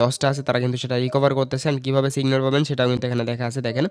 লসটা আছে তারা কিন্তু সেটা রিকভার করতেছে। অ্যান্ড কীভাবে সিগন্যাল পাবেন সেটাও কিন্তু এখানে দেখা আছে। দেখেন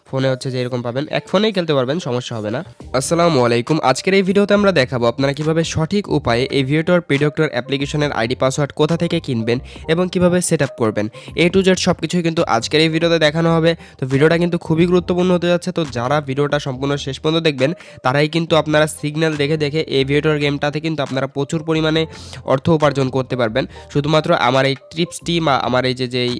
ফোনে হচ্ছে যে এরকম পাবেন, এক ফোনেই খেলতে পারবেন, সমস্যা হবে না। আসসালামু আলাইকুম। আজকের এই ভিডিওতে আমরা দেখাবো আপনারা কিভাবে সঠিক উপায়ে এভিয়েটর প্রিডক্টর অ্যাপ্লিকেশনের আইডি পাসওয়ার্ড কোথা থেকে কিনবেন এবং কিভাবে সেট আপ করবেন। A to Z সব কিছুই কিন্তু আজকের এই ভিডিওতে দেখানো হবে। তো ভিডিওটা কিন্তু খুবই গুরুত্বপূর্ণ হতে যাচ্ছে। তো যারা ভিডিওটা সম্পূর্ণ শেষ পর্যন্ত দেখবেন তারাই কিন্তু আপনারা সিগন্যাল দেখে দেখে এভিয়েটর গেমটাতে কিন্তু আপনারা প্রচুর পরিমাণে অর্থ উপার্জন করতে পারবেন। শুধুমাত্র আমার এই টিপসটি বা আমার এই যেই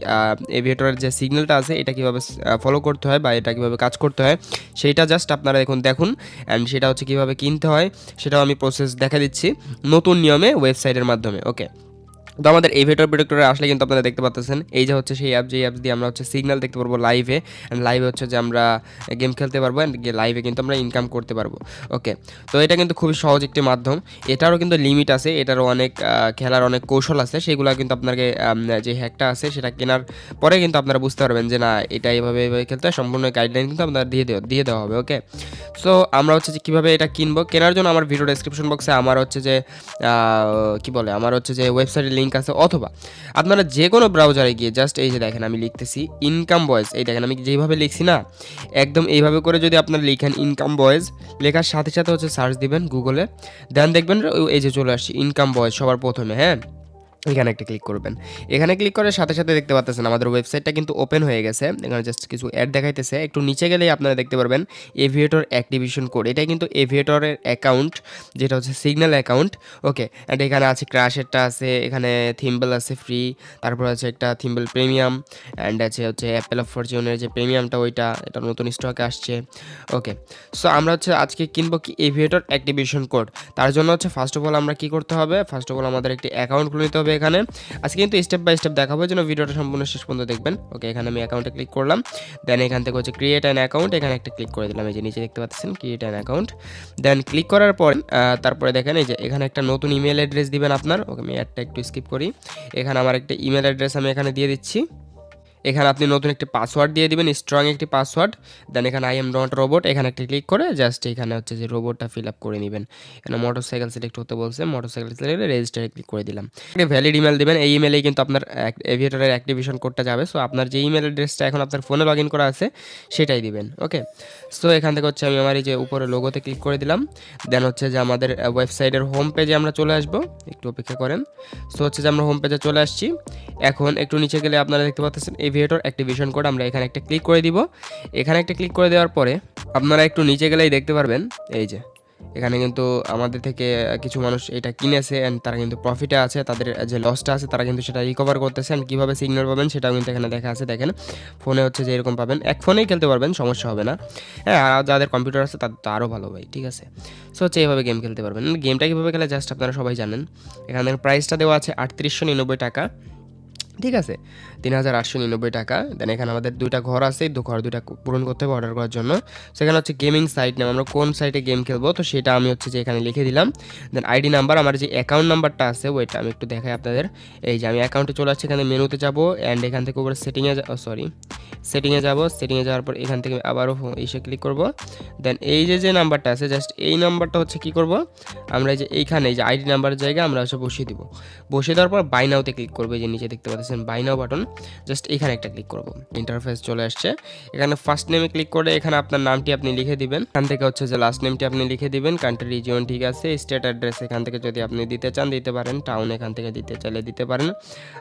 এভিয়েটরের যে সিগন্যালটা আছে এটা কীভাবে ফলো করতে হয় বা এটা কীভাবে কাজ করতে হয় সেইটা জাস্ট আপনারা দেখুন। অ্যান্ড সেটা হচ্ছে কীভাবে কিনতে হয় সেটাও আমি প্রসেস দেখা দিচ্ছি নতুন নিয়মে ওয়েবসাইটের মাধ্যমে। ওকে, তো আমাদের এভিয়েটর প্রিডক্টরে আসলে কিন্তু আপনারা দেখতে পাচ্ছেন এই যে হচ্ছে সেই অ্যাপ, যে অ্যাপস দিয়ে আমরা হচ্ছে সিগন্যাল দেখতে পারবো লাইভে। অ্যান্ড লাইভে হচ্ছে যে আমরা গেম খেলতে পারবো অ্যান্ড লাইভে কিন্তু আমরা ইনকাম করতে পারবো। ওকে, তো এটা কিন্তু খুবই সহজ একটি মাধ্যম। এটারও কিন্তু লিমিট আছে, এটারও অনেক খেলার অনেক কৌশল আছে, সেগুলো কিন্তু আপনাকে যে হ্যাকটা আছে সেটা কেনার পরে কিন্তু আপনারা বুঝতে পারবেন যে না এটা এইভাবে খেলতে হয়। সম্পূর্ণ গাইডলাইন কিন্তু আপনারা দিয়ে দেওয়া হবে। ওকে, সো আমরা হচ্ছে যে কীভাবে এটা কিনবো, কেনার জন্য আমার ভিডিও ডেসক্রিপশন বক্সে আমার হচ্ছে যে আমার হচ্ছে যে ওয়েবসাইটের লিঙ্ক আছে, অথবা আপনারা যে কোনো ব্রাউজারে গিয়ে জাস্ট এই যে দেখেন আমি লিখতেছি ইনকাম বয়েজ, এই দেখেন আমি যেইভাবে লিখছি না একদম এইভাবে করে যদি আপনারা লিখেন ইনকাম বয়েজ, লেখার সাথে সাথে হচ্ছে সার্চ দিবেন গুগলে, দেন দেখবেন এই যে চলে আসছে ইনকাম বয়েজ সবার প্রথমে। হ্যাঁ, এখানে একটা ক্লিক করবেন। এখানে ক্লিক করার সাথে সাথে দেখতে পাচ্ছেন আমাদের ওয়েবসাইটটা কিন্তু ওপেন হয়ে গেছে। এখানে জাস্ট কিছু অ্যাড দেখাইতেছে, একটু নিচে গেলেই আপনারা দেখতে পারবেন এভিয়েটর অ্যাক্টিভেশন কোড। এটা কিন্তু এভিয়েটরের অ্যাকাউন্ট, যেটা হচ্ছে সিগন্যাল অ্যাকাউন্ট। ওকে, অ্যান্ড এখানে আছে ক্রাশেরটা আছে, এখানে থিম্বল আছে ফ্রি, তারপর আছে একটা থিম্বল প্রিমিয়াম, অ্যান্ড হচ্ছে অ্যাপেল অফ ফরচুনের যে প্রিমিয়ামটা ওইটা, এটা নতুন স্টকে আসছে। ওকে, সো আমরা হচ্ছে আজকে কিনবো কি এভিয়েটর অ্যাক্টিভেশন কোড। তার জন্য হচ্ছে ফার্স্ট অফ অল আমরা কী করতে হবে, ফার্স্ট অফ অল আমাদের একটি অ্যাকাউন্ট খুলে নিতে হবে। এখানে আজকে কিন্তু স্টেপ বাই স্টেপ দেখাবো, যেন ভিডিওটা সম্পূর্ণ শেষ পর্যন্ত দেখবেন। ওকে, এখানে আমি অ্যাকাউন্টে ক্লিক করলাম, দেন এখান থেকে হচ্ছে ক্রিয়েট অ্যান অ্যাকাউন্ট, এখানে একটা ক্লিক করে দিলাম। এই যে নিচে দেখতে পাচ্ছেন create an account, then click করার পর তারপরে দেখেন এই যে এখানে একটা নতুন ইমেল অ্যাড্রেস দিবেন আপনার। ওকে, আমি অ্যাডটা একটু স্কিপ করি। এখানে আমার একটা ইমেল অ্যাড্রেস আমি এখানে দিয়ে দিচ্ছি। এখানে আপনি নতুন একটি পাসওয়ার্ড দিয়ে দিবেন, স্ট্রং একটি পাসওয়ার্ড। দেন এখানে আই এম নট রোবট, এখানে একটা ক্লিক করে জাস্ট এখানে হচ্ছে যে রোবটটা ফিল আপ করে নেবেন। এখানে মোটরসাইকেল সিলেক্ট হতে বলছে, মোটরসাইকেল সিলেক্ট রেজিস্টারে ক্লিক করে দিলাম। একটা ভ্যালিড ইমেল দেবেন, এই ইমেলেই কিন্তু আপনার এভিয়েটরের অ্যাক্টিভেশন কোডটা যাবে। সো আপনার যে ইমেল অ্যাড্রেসটা এখন আপনার ফোনে লগ ইন করা আছে সেটাই দিবেন। ওকে, সো এখান থেকে হচ্ছে আমি আমার এই যে উপরে লোগোতে ক্লিক করে দিলাম। দেন হচ্ছে যে আমাদের ওয়েবসাইটের হোম পেজে আমরা চলে আসবো, একটু অপেক্ষা করেন। সো হচ্ছে যে আমরা হোম পেজে চলে আসছি। এখন একটু নিচে গেলে আপনারা দেখতে পাচ্ছেন এভিয়েটর অ্যাক্টিভেশন কোড, আমরা এখানে একটা ক্লিক করে দিব। এখানে একটা ক্লিক করে দেওয়ার পরে আপনারা একটু নিচে গেলেই দেখতে পারবেন এই যে এখানে কিন্তু আমাদের থেকে কিছু মানুষ এটা কিনেছে অ্যান্ড তারা কিন্তু প্রফিটে আছে, তাদের যে লসটা আছে তারা কিন্তু সেটা রিকভার করতেছে। অ্যান্ড কীভাবে সিগন্যাল পাবেন সেটাও কিন্তু এখানে দেখা আছে। দেখেন ফোনে হচ্ছে যে এরকম পাবেন, এক ফোনেই খেলতে পারবেন, সমস্যা হবে না। হ্যাঁ, আর যাদের কম্পিউটার আছে তাদের তো আরও ভালো ভাই, ঠিক আছে। সো হচ্ছে এইভাবে গেম খেলতে পারবেন। গেমটা কীভাবে খেলে জাস্ট আপনারা সবাই জানেন। এখানে প্রাইসটা দেওয়া আছে 3899 টাকা, ঠিক আছে, 3899 টাকা। দেন এখানে আমাদের দুইটা ঘর আছে, ঘর দুইটা পূরণ করতে হবে অর্ডার করার জন্য। সেখানে হচ্ছে গেমিং সাইট নাম, আমরা কোন সাইটে গেম খেলবো তো সেটা আমি হচ্ছে যে এখানে লিখে দিলাম। দেন আইডি নাম্বার, আমার যে অ্যাকাউন্ট নাম্বারটা আছে ওইটা আমি একটু দেখাই আপনাদের। এই যে আমি অ্যাকাউন্টে চলে আসছি, এখানে মেনুতে যাব অ্যান্ড এখান থেকে উপরে সেটিংয়ে যাব। সেটিংয়ে যাওয়ার পর এখান থেকে আবারও এসে ক্লিক করব। দেন এই যে নাম্বারটা আছে জাস্ট এই নাম্বারটা হচ্ছে কী করব, আমরা এই যে এইখানে এই যে আইডি নাম্বারের জায়গায় আমরা হচ্ছে বসিয়ে দিব। বসিয়ে দেওয়ার পর বাই নাওতে ক্লিক করবো, এই যে নিচে দেখতে পাচ্ছেন বাই নাও বাটন, জাস্ট এখানে একটা ক্লিক করব। ইন্টারফেস চলে আসছে, এখানে ফার্স্ট নেমে ক্লিক করে এখানে আপনার নামটি আপনি লিখে দিবেন। এখান থেকে হচ্ছে যে লাস্ট নেমটি আপনি লিখে দিবেন, কান্ট্রি রিজিয়ন ঠিক আছে, স্টেট অ্যাড্রেস এখান থেকে যদি আপনি দিতে চান দিতে পারেন, টাউন এখান থেকে দিতে চাইলে দিতে পারেন।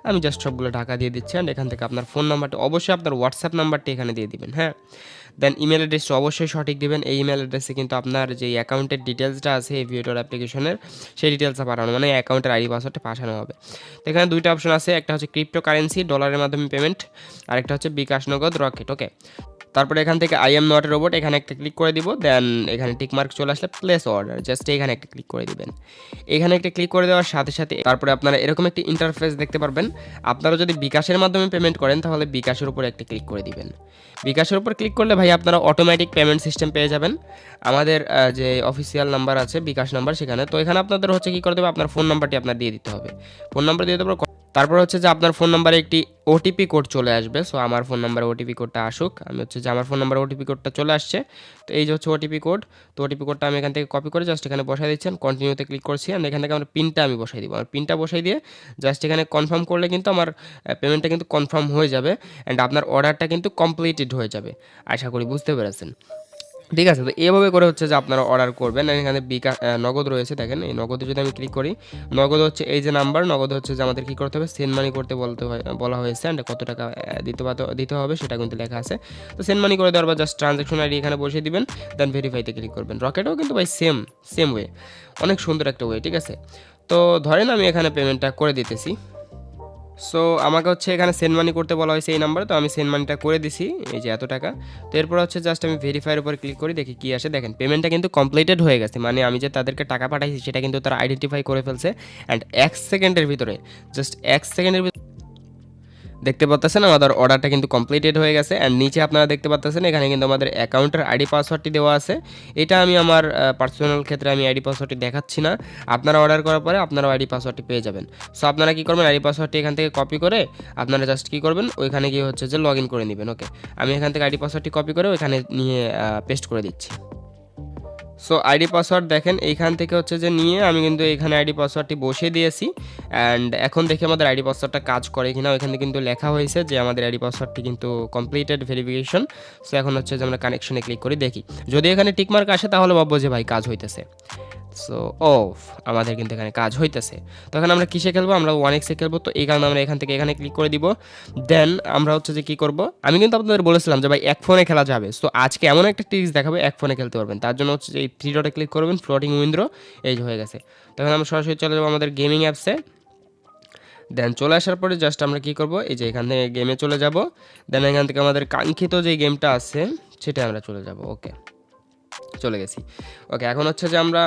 আমি জাস্ট সবগুলো ঢাকা দিয়ে দিচ্ছি। অ্যান্ড এখান থেকে আপনার ফোন নাম্বারটি, অবশ্যই আপনার হোয়াটসঅ্যাপ নাম্বারটি এখানে দিয়ে দিবেন। হ্যাঁ, দেন ইমেল অ্যাড্রেসটা অবশ্যই সঠিক দিবেন। এই ইমেল অ্যাড্রেসে কিন্তু আপনার যে অ্যাকাউন্টের ডিটেলসটা আছে এভিয়েটর অ্যাপ্লিকেশনের সেই ডিটেলসটা পাঠানো, মানে অ্যাকাউন্টের আইডি পাসওয়ার্ডটা পাঠানো হবে। তো এখানে দুইটা অপশন আছে, একটা হচ্ছে ক্রিপ্টো কারেন্সি ডলারের মাধ্যমে পেমেন্ট, আরেকটা হচ্ছে বিকাশ নগদ রকেট। ওকে, তারপরে এখান থেকে আই এম নট রোবট এখানে একটা ক্লিক করে দিব। দেন এখানে টিকমার্ক চলে আসলে প্লেস অর্ডার, জাস্ট এখানে একটা ক্লিক করে দিবেন। এখানে একটা ক্লিক করে দেওয়ার সাথে সাথে তারপরে আপনারা এরকম একটি ইন্টারফেস দেখতে পারবেন। আপনারা যদি বিকাশের মাধ্যমে পেমেন্ট করেন তাহলে বিকাশের উপর একটা ক্লিক করে দিবেন। বিকাশের উপর ক্লিক করলে ভাই আপনারা অটোমেটিক পেমেন্ট সিস্টেম পেয়ে যাবেন। আমাদের যে অফিসিয়াল নাম্বার আছে বিকাশ নাম্বার সেখানে, তো এখানে আপনাদের হচ্ছে কী করে দেবে, আপনার ফোন নাম্বারটি আপনার দিয়ে দিতে হবে। ফোন নাম্বার দিয়ে দেবো, তারপর হচ্ছে যে আপনার ফোন নাম্বারে একটি ওটিপি কোড চলে আসবে। সো আমার ফোন নাম্বারে ওটিপি কোডটা আসুক। আমি হচ্ছে যে আমার ফোন নাম্বারে ওটিপি কোডটা চলে আসছে। তো এই যে হচ্ছে ওটিপি কোড। তো ওটিপি কোডটা আমি এখান থেকে কপি করে জাস্ট এখানে বসাই দিচ্ছেন, কন্টিনিউতে ক্লিক করছি অ্যান্ড এখান থেকে আমার পিনটা আমি বসাই দিব। আমার পিনটা বসাই দিয়ে জাস্ট এখানে কনফার্ম করলে কিন্তু আমার পেমেন্টটা কিন্তু কনফার্ম হয়ে যাবে অ্যান্ড আপনার অর্ডারটা কিন্তু কমপ্লিটেড হয়ে যাবে। আশা করি বুঝতে পেরেছেন। ঠিক আছে, তো এভাবে করে হচ্ছে যে আপনারা অর্ডার করবেন। এখানে নগদ রয়েছে, দেখেন এই নগদে যদি আমি ক্লিক করি, নগদ হচ্ছে এই যে নাম্বার, নগদ হচ্ছে যে আমাদের কী করতে হবে, সেন্ড মানি করতে বলা হয়েছে অ্যান্ড কত টাকা দিতে হবে সেটা কিন্তু লেখা আছে। তো সেন্ড মানি করে দেওয়ার পর জাস্ট ট্রানজ্যাকশন আইডি এখানে বসিয়ে দিবেন, দেন ভেরিফাইতে ক্লিক করবেন। রকেটও কিন্তু ভাই সেম ওয়ে, অনেক সুন্দর একটা ওয়ে। ঠিক আছে, তো ধরেন আমি এখানে পেমেন্টটা করে দিতেছি। সো আমাকে হচ্ছে এখানে সেন্ড মানি করতে বলা হয়েছে এই নাম্বারে, তো আমি সেন্ড মানিটা করে দিছি, এই যে এত টাকা। তো এরপর হচ্ছে জাস্ট আমি ভেরিফাইয়ের উপর ক্লিক করি, দেখি কী আসে। দেখেন পেমেন্টটা কিন্তু কমপ্লিটেড হয়ে গেছে, মানে আমি যে তাদেরকে টাকা পাঠাইছি সেটা কিন্তু তারা আইডেন্টিফাই করে ফেলছে অ্যান্ড 1 সেকেন্ডের ভিতরে, জাস্ট 1 সেকেন্ডের ভিতরে দেখতে পাচ্ছেন আমাদের অর্ডারটা কিন্তু কমপ্লিটেড হয়ে গেছে অ্যান্ড নিচে আপনারা দেখতে পাচ্ছেন এখানে কিন্তু আমাদের অ্যাকাউন্টের আইডি পাসওয়ার্ডটি দেওয়া আছে। এটা আমি আমার পার্সোনাল ক্ষেত্রে আমি আইডি পাসওয়ার্ডটি দেখাচ্ছি না, আপনারা অর্ডার করার পরে আপনারাও আইডি পাসওয়ার্ডটি পেয়ে যাবেন। সো আপনারা কী করবেন, আইডি পাসওয়ার্ডটি এখান থেকে কপি করে আপনারা জাস্ট কী করবেন, ওইখানে গিয়ে হচ্ছে যে লগ ইন করে নেবেন। ওকে, আমি এখান থেকে আইডি পাসওয়ার্ডটি কপি করে ওইখানে নিয়ে পেস্ট করে দিচ্ছি। সো আইডি পাসওয়ার্ড দেখেন এইখান থেকে হচ্ছে যে নিয়ে আমি কিন্তু এখানে আইডি পাসওয়ার্ডটি বসিয়ে দিয়েছি অ্যান্ড এখন দেখি আমাদের আইডি পাসওয়ার্ডটা কাজ করে কিনা। ওইখানে কিন্তু লেখা হয়েছে যে আমাদের আইডি পাসওয়ার্ডটি কিন্তু কমপ্লিটেড ভেরিফিকেশন। সো এখন হচ্ছে যে আমরা কানেকশনে ক্লিক করি, দেখি যদি এখানে টিকমার্ক আসে তাহলে ভাববো যে ভাই কাজ হইতেছে। সো আমাদের কিন্তু এখানে কাজ হইতেছে। তো এখন আমরা কিসে খেলবো, আমরা 1x খেলবো। তো এই কারণে আমরা এখান থেকে এখানে ক্লিক করে দিব। দেন আমরা হচ্ছে যে কী করবো, আমি কিন্তু আপনাদের বলেছিলাম যে ভাই এক ফোনে খেলা যাবে। সো আজকে এমন একটা ট্রিক্স দেখাবে এক ফোনে খেলতে পারবেন। তার জন্য হচ্ছে যে এই 3 ডটে ক্লিক করবেন, ফ্লোটিং উইন্ডো, এই যে হয়ে গেছে। তখন আমরা সরাসরি চলে যাবো আমাদের গেমিং অ্যাপসে। দেন চলে আসার পরে জাস্ট আমরা কী করবো, এই যে এখান থেকে গেমে চলে যাব। দেন এখান থেকে আমাদের কাঙ্ক্ষিত যে গেমটা আছে সেটা আমরা চলে যাব। ওকে, চলে গেছি। ওকে, এখন হচ্ছে যে আমরা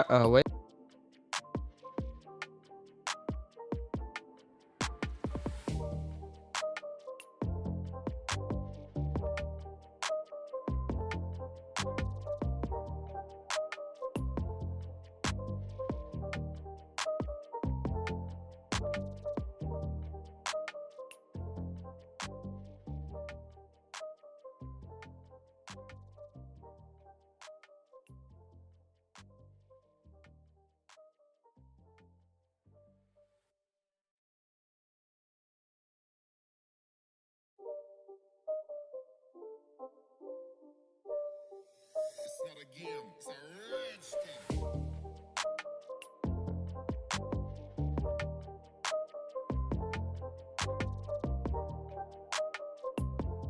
It's not a game, it's a rich thing.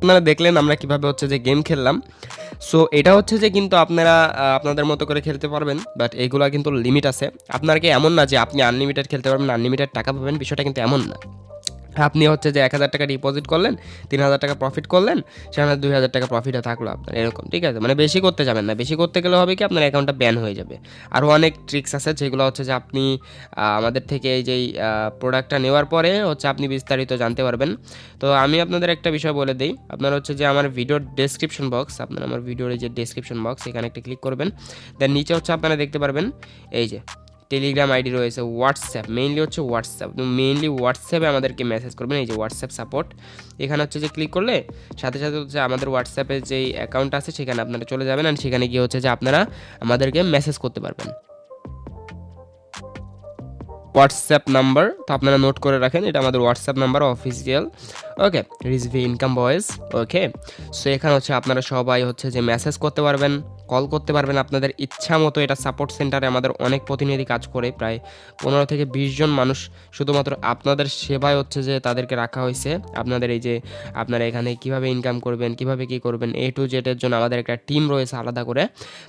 আপনারা দেখলেন আমরা কিভাবে হচ্ছে যে গেম খেললাম। সো এটা হচ্ছে যে কিন্তু আপনারা আপনাদের মতো করে খেলতে পারবেন, বাট এগুলা কিন্তু লিমিট আছে। আপনার কি এমন না যে আপনি আনলিমিটেড খেলতে পারবেন, আনলিমিটেড টাকা পাবেন, বিষয়টা কিন্তু এমন না। আপনি হচ্ছে যে 1,000 টাকা ডিপোজিট করলেন, 3,000 টাকা প্রফিট করলেন, সেখানে 2,000 টাকা প্রফিটে থাকলো আপনার, এরকম। ঠিক আছে, মানে বেশি করতে যাবেন না, বেশি করতে গেলে হবে কি আপনার অ্যাকাউন্টটা ব্যান হয়ে যাবে। আরও অনেক ট্রিক্স আছে যেগুলো হচ্ছে যে আপনি আমাদের থেকে এই যেই প্রোডাক্টটা নেওয়ার পরে হচ্ছে আপনি বিস্তারিত জানতে পারবেন। তো আমি আপনাদের একটা বিষয় বলে দিই, আপনার হচ্ছে যে আমার ভিডিওর ডেসক্রিপশন বক্স, আপনার আমার ভিডিওর এই যে ডেসক্রিপশন বক্স এখানে একটা ক্লিক করবেন। দেন নিচে হচ্ছে আপনারা দেখতে পারবেন এই যে টেলিগ্রাম আইডি রয়েছে, হোয়াটসঅ্যাপ, মেইনলি হচ্ছে হোয়াটসঅ্যাপ। মেইনলি হোয়াটসঅ্যাপে আমাদেরকে মেসেজ করবেন, এই যে হোয়াটসঅ্যাপ সাপোর্ট, এখানে হচ্ছে যে ক্লিক করলে সাথে সাথে হচ্ছে আমাদের হোয়াটসঅ্যাপের যেই অ্যাকাউন্ট আছে সেখানে আপনারা চলে যাবেন আর সেখানে গিয়ে হচ্ছে যে আপনারা আমাদেরকে মেসেজ করতে পারবেন। হোয়াটসঅ্যাপ নাম্বার, তো আপনারা নোট করে রাখেন, এটা আমাদের হোয়াটসঅ্যাপ নাম্বার অফিসিয়াল। ওকে, রিজভি ইনকাম বয়েজ। ওকে, সো এখানে হচ্ছে আপনারা সবাই হচ্ছে যে মেসেজ করতে পারবেন, কল করতে পারবেন আপনাদের ইচ্ছা মতো। এটা সাপোর্ট সেন্টারে আমাদের অনেক প্রতিনিধি কাজ করে, প্রায় 15 থেকে 20 জন মানুষ শুধুমাত্র আপনাদের সেবায় হচ্ছে যে তাদেরকে রাখা হয়েছে। আপনাদের এই যে আপনারা এখানে কিভাবে ইনকাম করবেন, কিভাবে কি করবেন, A to Z এর জন্য আমাদের একটা টিম রয়েছে আলাদা করে।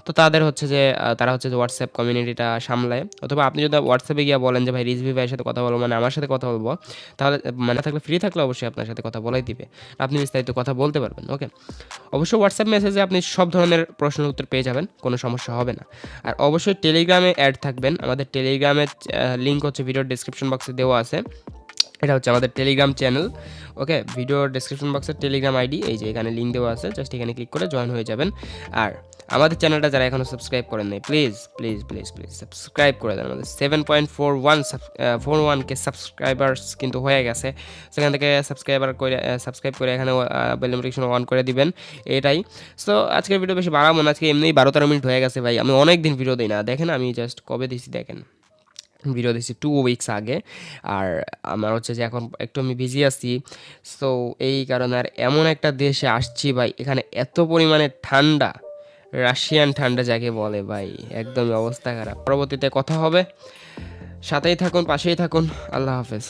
তো তাদের হচ্ছে যে তারা হচ্ছে যে হোয়াটসঅ্যাপ কমিউনিটিটা সামলায়। অথবা আপনি যদি হোয়াটসঅ্যাপে গিয়ে বলেন যে ভাই রিজভি ভাইয়ের সাথে কথা বলবো, মানে আমার সাথে কথা বলবো, তাহলে মানে থাকলে ফ্রি থাকলে অবশ্যই আপনার সাথে কথা বলাই দিবে, আপনি বিস্তারিত কথা বলতে পারবেন। ওকে, অবশ্যই হোয়াটসঅ্যাপ মেসেজে আপনি সব ধরনের প্রশ্নের উত্তর পেয়ে যাবেন, কোনো সমস্যা হবে না। আর অবশ্যই টেলিগ্রামে অ্যাড থাকবেন, আমাদের টেলিগ্রামের লিঙ্ক হচ্ছে ভিডিওর ডেসক্রিপশন বক্সে দেওয়া আছে। এটা হচ্ছে আমাদের টেলিগ্রাম চ্যানেল। ওকে, ভিডিওর ডেসক্রিপশন বক্সের টেলিগ্রাম আইডি এই যে এখানে লিঙ্ক দেওয়া আছে, জাস্ট এখানে ক্লিক করে জয়েন হয়ে যাবেন। আর আমাদের চ্যানেলটা যারা এখনও সাবস্ক্রাইব করেন নাই, please please please please subscribe করে দেন। আমাদের 7.41 কে সাবস্ক্রাইবার্স কিন্তু হয়ে গেছে। সেখান থেকে সাবস্ক্রাইব করে এখানে বেল নোটিফিকেশন অন করে দিবেন, এটাই। সো আজকের ভিডিও বেশি বাড়াবো না, আজকে এমনিই 12-13 মিনিট হয়ে গেছে ভাই। আমি অনেক দিন ভিডিও দিই না, দেখেন আমি জাস্ট কবে দিছি দেখেন, ভিডিও দিচ্ছি 2 উইকস আগে। আর আমার হচ্ছে যে এখন একটু আমি বিজি আছি, সো এই কারণে। আর এমন একটা দেশে আসছি ভাই, এখানে এত পরিমাণে ঠান্ডা, রাশিয়ান ঠান্ডা যাকে বলে ভাই, একদমই অবস্থা খারাপ। পরবর্তীতে কথা হবে, সাথেই থাকুন, পাশেই থাকুন। আল্লাহ হাফেজ।